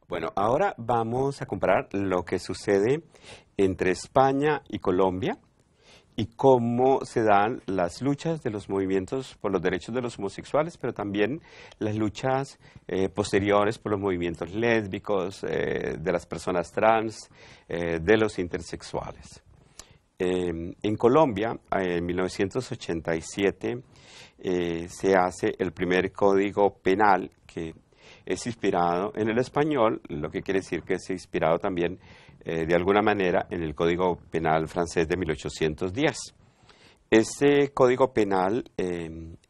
Bueno, ahora vamos a comparar lo que sucede entre España y Colombia y cómo se dan las luchas de los movimientos por los derechos de los homosexuales, pero también las luchas posteriores por los movimientos lésbicos, de las personas trans, de los intersexuales. En Colombia, en 1987, se hace el primer código penal que es inspirado en el español, lo que quiere decir que es inspirado también de alguna manera en el Código Penal francés de 1810. Este Código Penal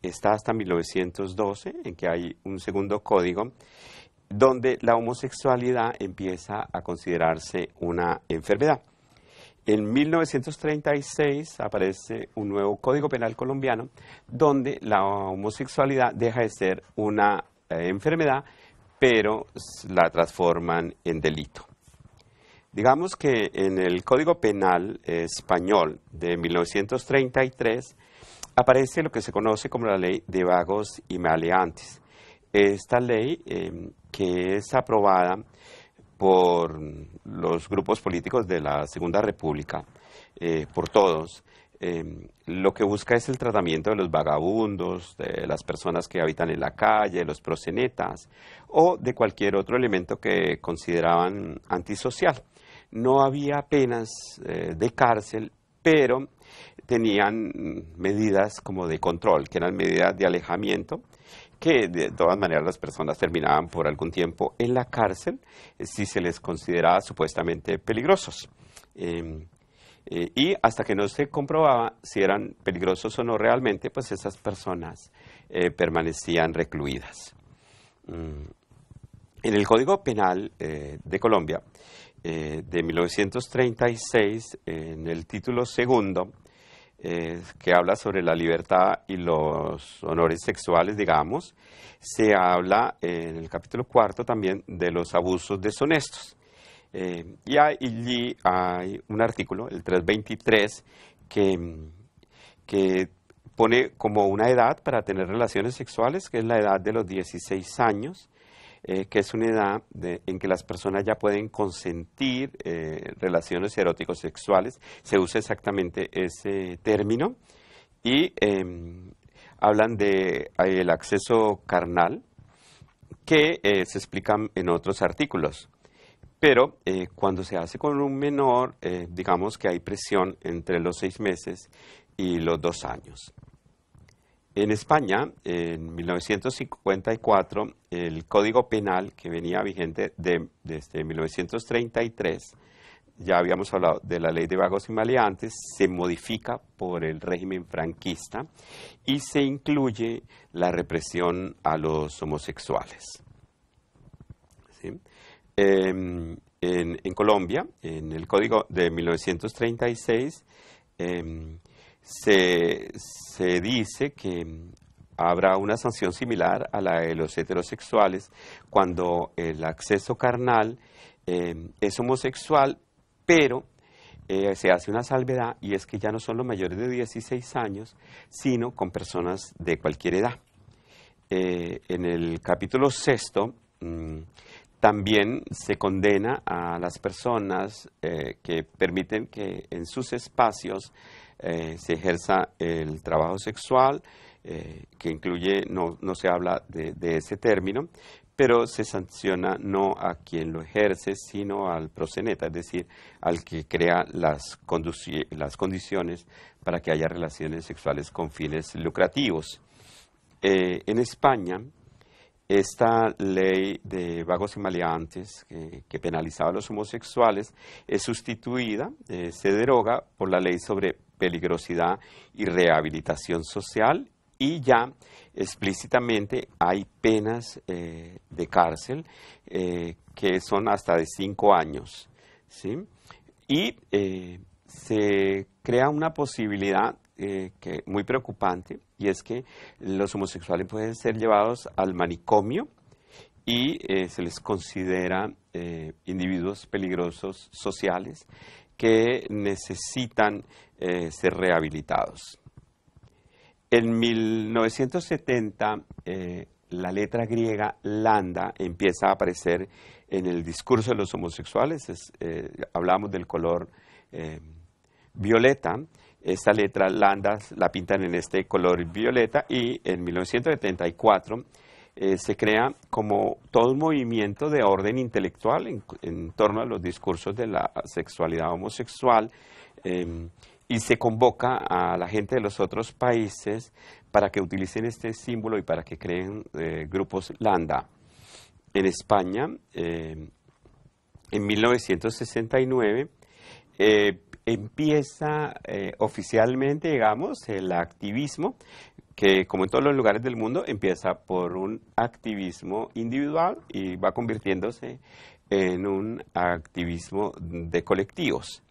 está hasta 1912, en que hay un segundo código, donde la homosexualidad empieza a considerarse una enfermedad. En 1936 aparece un nuevo Código Penal colombiano donde la homosexualidad deja de ser una enfermedad, pero la transforman en delito. Digamos que en el Código Penal español de 1933 aparece lo que se conoce como la Ley de Vagos y Maleantes. Esta ley, que es aprobada por los grupos políticos de la Segunda República, por todos, lo que busca es el tratamiento de los vagabundos, de las personas que habitan en la calle, de los proxenetas o de cualquier otro elemento que consideraban antisocial. No había penas de cárcel, pero tenían medidas como de control, que eran medidas de alejamiento, que de todas maneras las personas terminaban por algún tiempo en la cárcel si se les consideraba supuestamente peligrosos. Y hasta que no se comprobaba si eran peligrosos o no realmente, pues esas personas permanecían recluidas. En el Código Penal de Colombia, de 1936, en el título segundo, que habla sobre la libertad y los honores sexuales, digamos, se habla en el capítulo cuarto también de los abusos deshonestos. Y allí hay un artículo, el 323, que pone como una edad para tener relaciones sexuales, que es la edad de los 16 años, que es una edad en que las personas ya pueden consentir relaciones eróticos sexuales. Se usa exactamente ese término y hablan de el acceso carnal, que se explican en otros artículos. Pero cuando se hace con un menor, digamos que hay presión entre los 6 meses y los 2 años. En España, en 1954, el Código Penal, que venía vigente desde 1933, ya habíamos hablado de la Ley de Vagos y Maleantes, se modifica por el régimen franquista y se incluye la represión a los homosexuales. ¿Sí? En Colombia, en el Código de 1936, se dice que habrá una sanción similar a la de los heterosexuales cuando el acceso carnal es homosexual, pero se hace una salvedad, y es que ya no son los mayores de 16 años, sino con personas de cualquier edad. En el capítulo sexto también se condena a las personas que permiten que en sus espacios se ejerza el trabajo sexual, que incluye, no se habla de ese término, pero se sanciona no a quien lo ejerce, sino al proxeneta, es decir, al que crea las condiciones para que haya relaciones sexuales con fines lucrativos. En España, esta ley de vagos y maleantes que penalizaba a los homosexuales es sustituida, se deroga por la ley sobre peligrosidad y rehabilitación social, y ya explícitamente hay penas de cárcel que son hasta de 5 años, ¿sí? Y se crea una posibilidad muy preocupante, y es que los homosexuales pueden ser llevados al manicomio y se les considera individuos peligrosos sociales que necesitan ser rehabilitados. En 1970 la letra griega lambda empieza a aparecer en el discurso de los homosexuales. Hablamos del color violeta. Esta letra lambda la pintan en este color violeta y en 1974 se crea como todo un movimiento de orden intelectual en torno a los discursos de la sexualidad homosexual y se convoca a la gente de los otros países para que utilicen este símbolo y para que creen grupos lambda. En España, en 1969, empieza oficialmente, digamos, el activismo, que como en todos los lugares del mundo, empieza por un activismo individual y va convirtiéndose en un activismo de colectivos.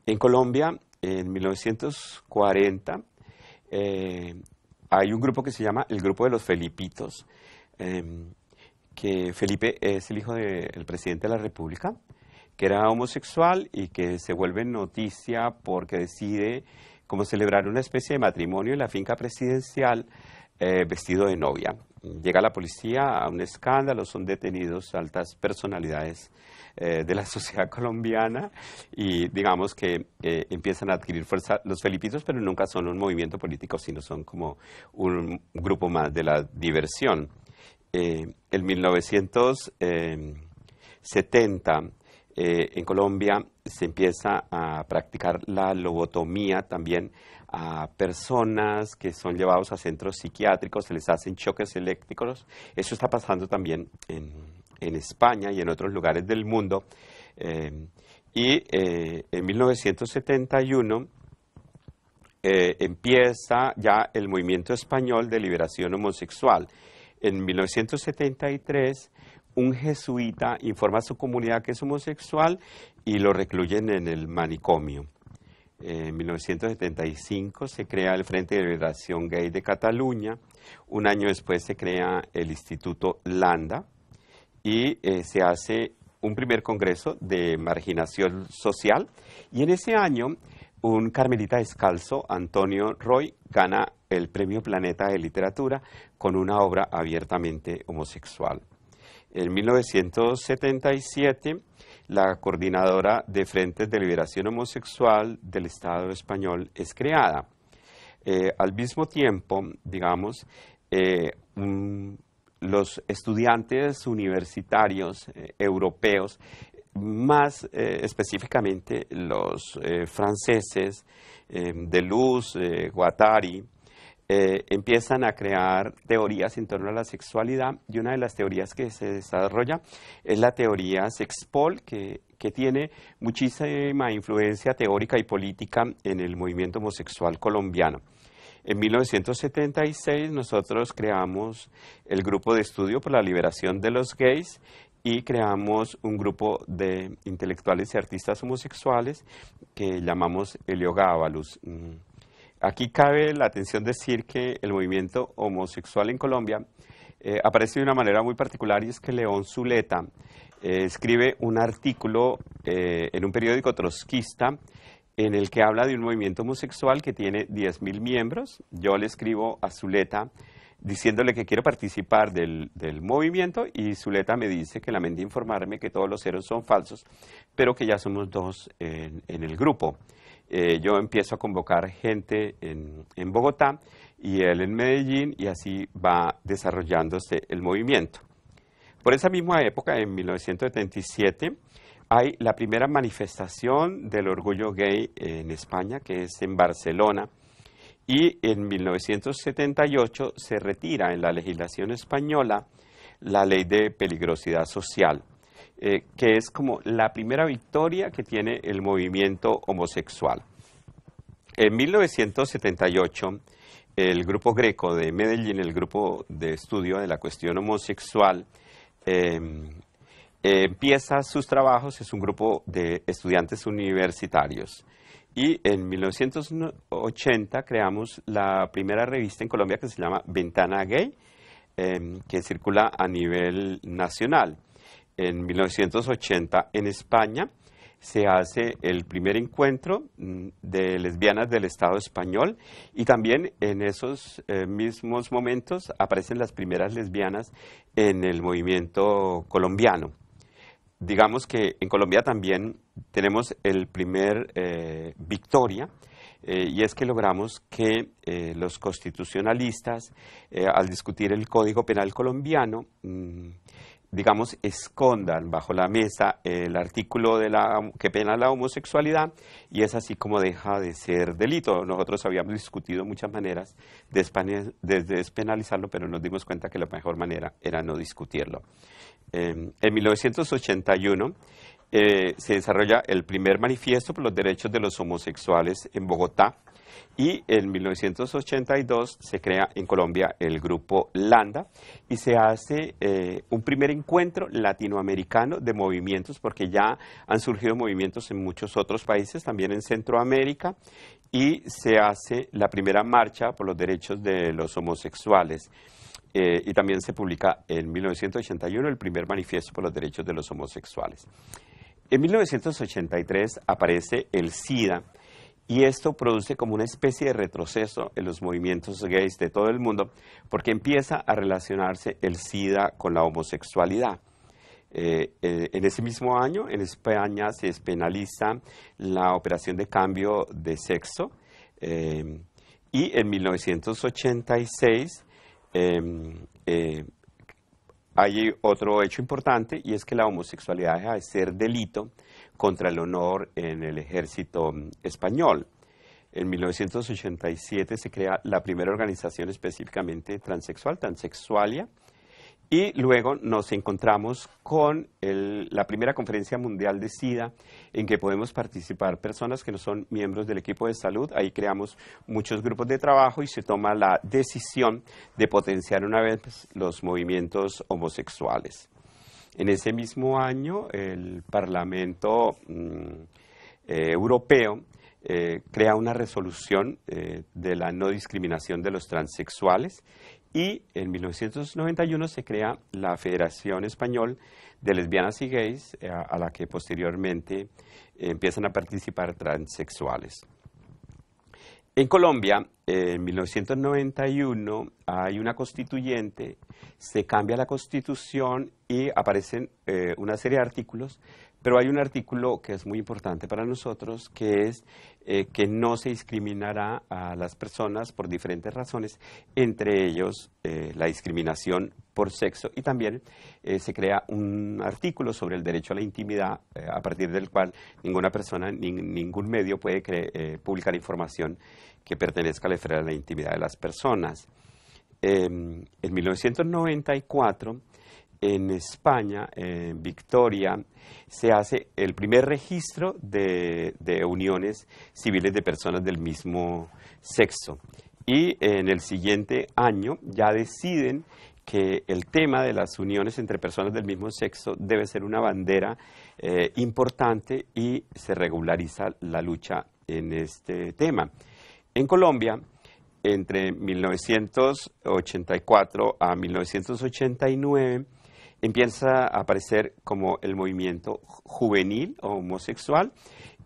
En Colombia, en 1940, hay un grupo que se llama el Grupo de los Felipitos, que Felipe es el hijo del presidente de la República, que era homosexual y que se vuelve noticia porque decide como celebrar una especie de matrimonio en la finca presidencial vestido de novia. Llega la policía a un escándalo, son detenidos altas personalidades de la sociedad colombiana y digamos que empiezan a adquirir fuerza los felipitos, pero nunca son un movimiento político, sino son como un grupo más de la diversión. En 1970 en Colombia se empieza a practicar la lobotomía también a personas que son llevados a centros psiquiátricos, se les hacen choques eléctricos. Eso está pasando también en España y en otros lugares del mundo. En 1971 empieza ya el movimiento español de liberación homosexual. En 1973 un jesuita informa a su comunidad que es homosexual y lo recluyen en el manicomio. En 1975 se crea el Frente de Liberación Gay de Cataluña. Un año después se crea el Instituto Landa y se hace un primer congreso de marginación social. Y en ese año un carmelita descalzo, Antonio Roy, gana el Premio Planeta de Literatura con una obra abiertamente homosexual. En 1977, la coordinadora de Frentes de Liberación Homosexual del Estado español es creada. Al mismo tiempo, digamos, los estudiantes universitarios europeos, más específicamente los franceses, Deleuze, Guattari, empiezan a crear teorías en torno a la sexualidad y una de las teorías que se desarrolla es la teoría sexpol que tiene muchísima influencia teórica y política en el movimiento homosexual colombiano. En 1976 nosotros creamos el Grupo de Estudio por la Liberación de los Gays y creamos un grupo de intelectuales y artistas homosexuales que llamamos Heliogábalus. Aquí cabe la atención decir que el movimiento homosexual en Colombia aparece de una manera muy particular y es que León Zuleta escribe un artículo en un periódico trotskista en el que habla de un movimiento homosexual que tiene 10.000 miembros. Yo le escribo a Zuleta diciéndole que quiero participar del movimiento y Zuleta me dice que lamenta informarme que todos los ceros son falsos, pero que ya somos 2 en el grupo. Yo empiezo a convocar gente en Bogotá y él en Medellín y así va desarrollándose el movimiento. Por esa misma época, en 1977, hay la primera manifestación del orgullo gay en España, que es en Barcelona, y en 1978 se retira en la legislación española la ley de peligrosidad social, que es como la primera victoria que tiene el movimiento homosexual. En 1978, el Grupo Greco de Medellín, el Grupo de Estudio de la Cuestión Homosexual, empieza sus trabajos, es un grupo de estudiantes universitarios. Y en 1980 creamos la primera revista en Colombia que se llama Ventana Gay, que circula a nivel nacional. En 1980 en España se hace el primer encuentro de lesbianas del Estado español y también en esos mismos momentos aparecen las primeras lesbianas en el movimiento colombiano. Digamos que en Colombia también tenemos el primer victoria, y es que logramos que los constitucionalistas, al discutir el Código Penal colombiano, digamos, escondan bajo la mesa el artículo que pena la homosexualidad, y es así como deja de ser delito. Nosotros habíamos discutido muchas maneras de despenalizarlo, pero nos dimos cuenta que la mejor manera era no discutirlo. En 1981 se desarrolla el primer manifiesto por los derechos de los homosexuales en Bogotá, y en 1982 se crea en Colombia el grupo Landa y se hace un primer encuentro latinoamericano de movimientos, porque ya han surgido movimientos en muchos otros países, también en Centroamérica, y se hace la primera marcha por los derechos de los homosexuales. Y también se publica en 1981 el primer manifiesto por los derechos de los homosexuales. En 1983 aparece el SIDA, y esto produce como una especie de retroceso en los movimientos gays de todo el mundo, porque empieza a relacionarse el SIDA con la homosexualidad. En ese mismo año, en España se despenaliza la operación de cambio de sexo, y en 1986 hay otro hecho importante, y es que la homosexualidad deja de ser delito contra el honor en el ejército español. En 1987 se crea la primera organización específicamente transexual, Transexualia, y luego nos encontramos con la primera conferencia mundial de SIDA, en que podemos participar personas que no son miembros del equipo de salud. Ahí creamos muchos grupos de trabajo y se toma la decisión de potenciar una vez los movimientos homosexuales. En ese mismo año, el Parlamento Europeo crea una resolución de la no discriminación de los transexuales, y en 1991 se crea la Federación Española de Lesbianas y Gays, a la que posteriormente empiezan a participar transexuales. En Colombia, en 1991, hay una constituyente, se cambia la constitución y aparecen una serie de artículos, pero hay un artículo que es muy importante para nosotros, que es que no se discriminará a las personas por diferentes razones, entre ellos la discriminación por sexo, y también se crea un artículo sobre el derecho a la intimidad, a partir del cual ninguna persona, ningún medio puede publicar información que pertenezca a la esfera de la intimidad de las personas. En 1994, en España, en Victoria, se hace el primer registro de uniones civiles de personas del mismo sexo. Y en el siguiente año ya deciden que el tema de las uniones entre personas del mismo sexo debe ser una bandera importante, y se regulariza la lucha en este tema. En Colombia, entre 1984 a 1989, empieza a aparecer como el movimiento juvenil o homosexual,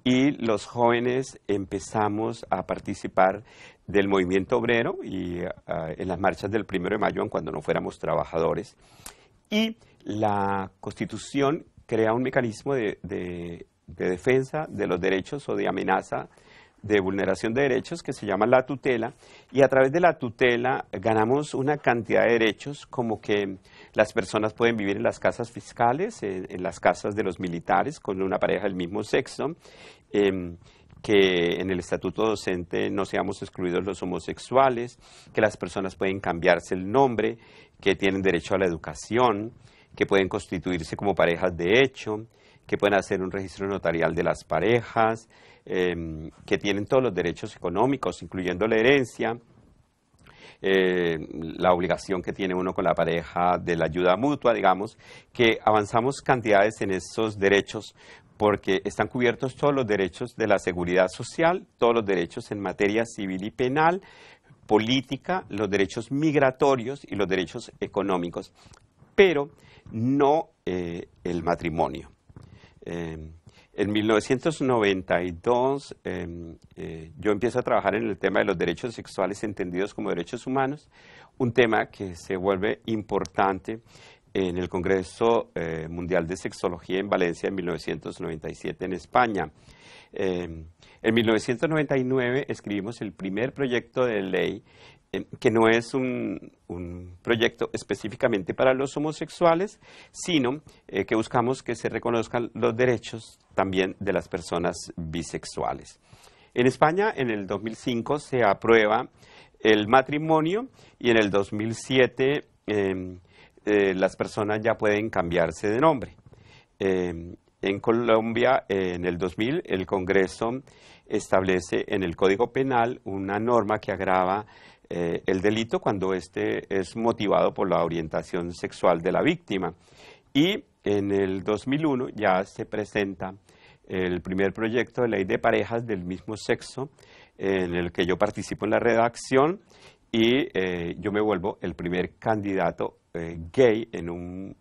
y los jóvenes empezamos a participar del movimiento obrero y en las marchas del 1 de mayo, aun cuando no fuéramos trabajadores. Y la Constitución crea un mecanismo de defensa de los derechos o de amenaza de vulneración de derechos, que se llama la tutela, y a través de la tutela ganamos una cantidad de derechos, como que las personas pueden vivir en las casas fiscales, en las casas de los militares con una pareja del mismo sexo, que en el estatuto docente no seamos excluidos los homosexuales, que las personas pueden cambiarse el nombre, que tienen derecho a la educación, que pueden constituirse como parejas de hecho, que pueden hacer un registro notarial de las parejas, que tienen todos los derechos económicos, incluyendo la herencia, la obligación que tiene uno con la pareja de la ayuda mutua, digamos, que avanzamos cantidades en esos derechos, porque están cubiertos todos los derechos de la seguridad social, todos los derechos en materia civil y penal, política, los derechos migratorios y los derechos económicos, pero no el matrimonio. En 1992 yo empiezo a trabajar en el tema de los derechos sexuales entendidos como derechos humanos, un tema que se vuelve importante en el Congreso Mundial de Sexología en Valencia en 1997 en España. En 1999 escribimos el primer proyecto de ley que no es un proyecto específicamente para los homosexuales, sino que buscamos que se reconozcan los derechos también de las personas bisexuales. En España, en el 2005, se aprueba el matrimonio y en el 2007 las personas ya pueden cambiarse de nombre. En Colombia, en el 2000, el Congreso establece en el Código Penal una norma que agrava el delito cuando éste es motivado por la orientación sexual de la víctima. Y en el 2001 ya se presenta el primer proyecto de ley de parejas del mismo sexo, en el que yo participo en la redacción y yo me vuelvo el primer candidato gay en un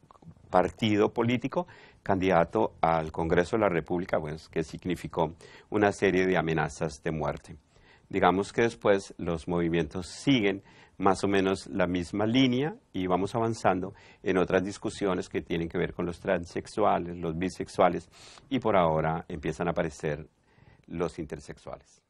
partido político, candidato al Congreso de la República, pues, que significó una serie de amenazas de muerte. Digamos que después los movimientos siguen más o menos la misma línea y vamos avanzando en otras discusiones que tienen que ver con los transexuales, los bisexuales y por ahora empiezan a aparecer los intersexuales.